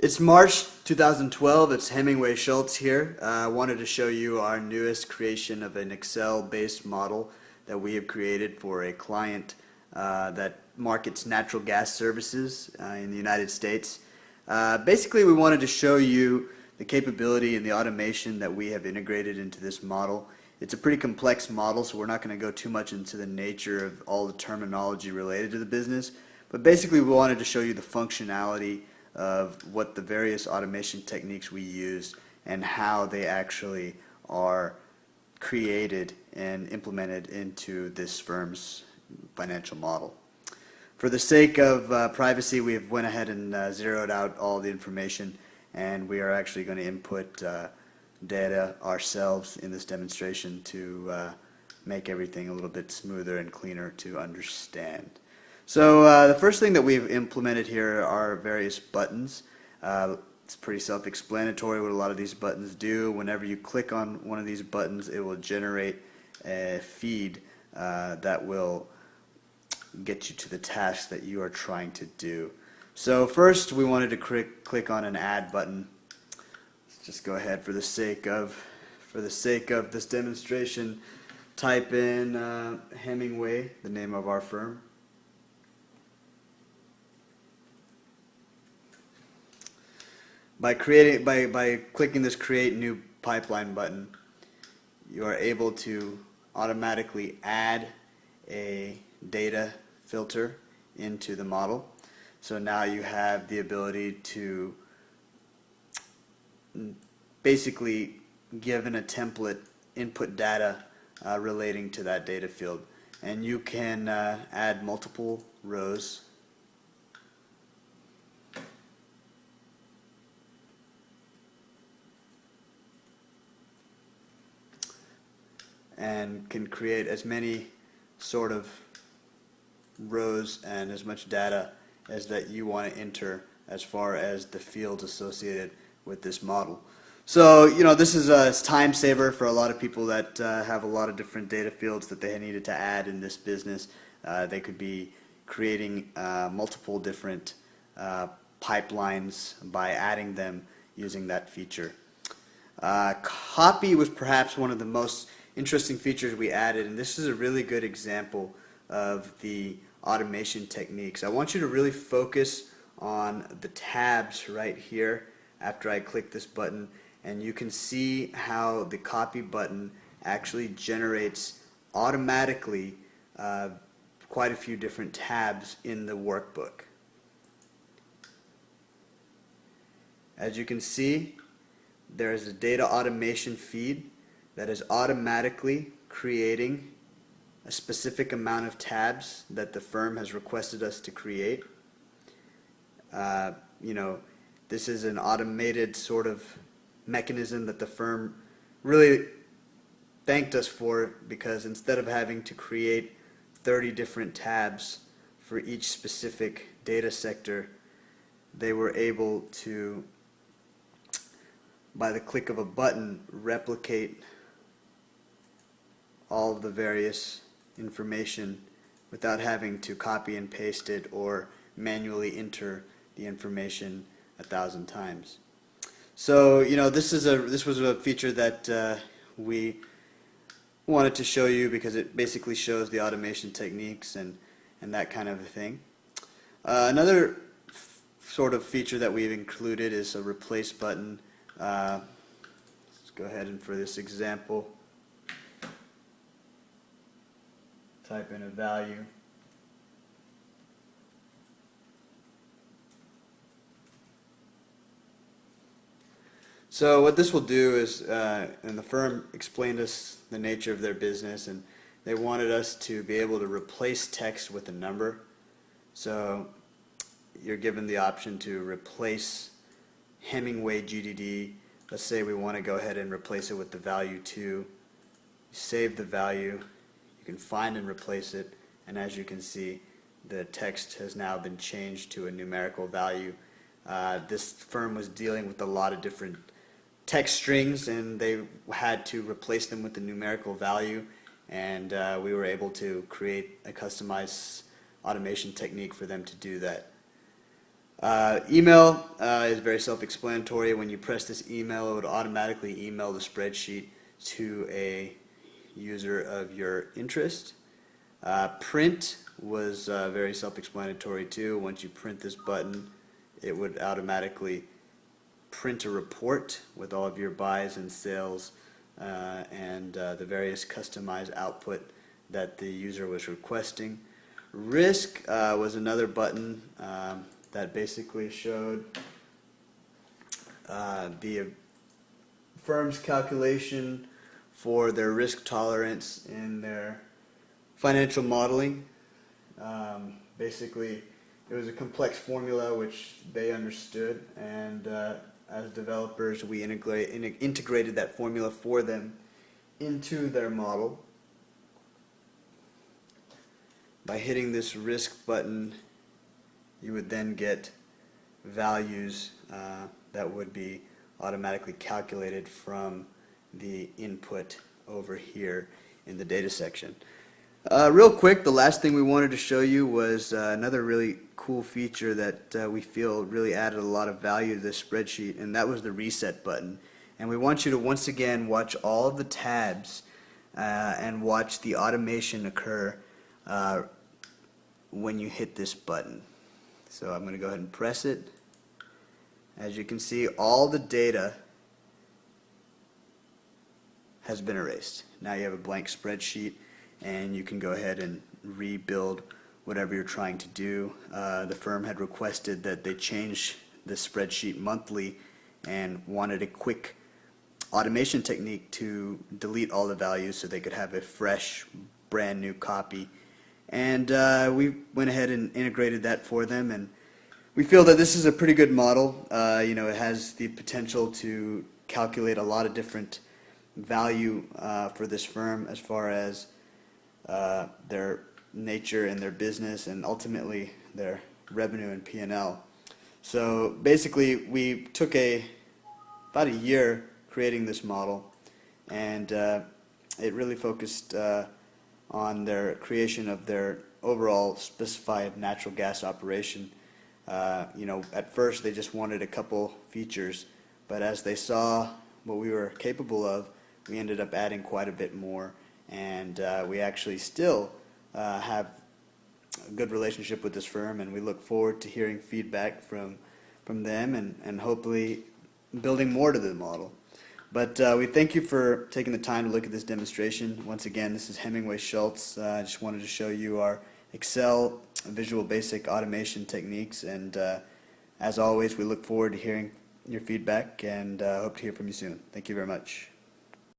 It's March 2012. It's HemingwaySchultz here. I wanted to show you our newest creation of an Excel-based model that we have created for a client that markets natural gas services in the United States. Basically, we wanted to show you the capability and the automation that we have integrated into this model. It's a pretty complex model, so we're not going to go too much into the nature of all the terminology related to the business. But basically, we wanted to show you the functionality of what the various automation techniques we use and how they actually are created and implemented into this firm's financial model. For the sake of privacy, we have went ahead and zeroed out all the information, and we are actually going to input data ourselves in this demonstration to make everything a little bit smoother and cleaner to understand. So the first thing that we've implemented here are various buttons. It's pretty self-explanatory what a lot of these buttons do. Whenever you click on one of these buttons, it will generate a feed that will get you to the task that you are trying to do. So first we wanted to click on an add button. Let's just go ahead for the sake of this demonstration, type in Hemingway, the name of our firm. By clicking this create new pipeline button, you are able to automatically add a data filter into the model. So now you have the ability to basically given a template input data relating to that data field, and you can add multiple rows and can create as many sort of rows and as much data as that you want to enter as far as the fields associated with this model. So, you know, this is a time saver for a lot of people that have a lot of different data fields that they needed to add in this business. They could be creating multiple different pipelines by adding them using that feature. Copy was perhaps one of the most interesting features we added, and this is a really good example of the automation techniques. I want you to really focus on the tabs right here after I click this button, and you can see how the copy button actually generates automatically quite a few different tabs in the workbook. As you can see, there is a data automation feed that is automatically creating a specific amount of tabs that the firm has requested us to create. You know, this is an automated sort of mechanism that the firm really thanked us for, because instead of having to create 30 different tabs for each specific data sector, they were able to, by the click of a button, replicate all of the various information without having to copy and paste it or manually enter the information 1,000 times. So, you know, this was a feature that we wanted to show you because it basically shows the automation techniques and that kind of a thing. Another sort of feature that we've included is a replace button. Let's go ahead and for this example, type in a value. So what this will do is, and the firm explained us the nature of their business, and they wanted us to be able to replace text with a number. So you're given the option to replace Hemingway GDD. Let's say we want to go ahead and replace it with the value 2. You save the value. You can find and replace it, and as you can see, the text has now been changed to a numerical value. This firm was dealing with a lot of different text strings, and they had to replace them with the numerical value, and we were able to create a customized automation technique for them to do that. Email is very self-explanatory. When you press this email, it would automatically email the spreadsheet to a user of your interest. Print was very self-explanatory too. Once you print this button, it would automatically print a report with all of your buys and sales and the various customized output that the user was requesting. Risk was another button that basically showed the firm's calculation for their risk tolerance in their financial modeling. Basically, it was a complex formula which they understood, and as developers, we integrated that formula for them into their model. By hitting this risk button, you would then get values that would be automatically calculated from the input over here in the data section. Real quick, the last thing we wanted to show you was another really cool feature that we feel really added a lot of value to this spreadsheet, and that was the reset button. And we want you to once again watch all of the tabs and watch the automation occur when you hit this button. So I'm going to go ahead and press it. As you can see, all the data has been erased. Now you have a blank spreadsheet, and you can go ahead and rebuild whatever you're trying to do. The firm had requested that they change the spreadsheet monthly and wanted a quick automation technique to delete all the values so they could have a fresh, brand new copy. And we went ahead and integrated that for them, and we feel that this is a pretty good model. You know, it has the potential to calculate a lot of different value for this firm as far as their nature and their business, and ultimately their revenue and P&L. So basically, we took about a year creating this model, and it really focused on their creation of their overall specified natural gas operation. You know, at first they just wanted a couple features, but as they saw what we were capable of, we ended up adding quite a bit more, and we actually still have a good relationship with this firm, and we look forward to hearing feedback from them and hopefully building more to the model. But we thank you for taking the time to look at this demonstration. Once again, this is HemingwaySchultz. I just wanted to show you our Excel Visual Basic automation techniques, and as always, we look forward to hearing your feedback and hope to hear from you soon. Thank you very much.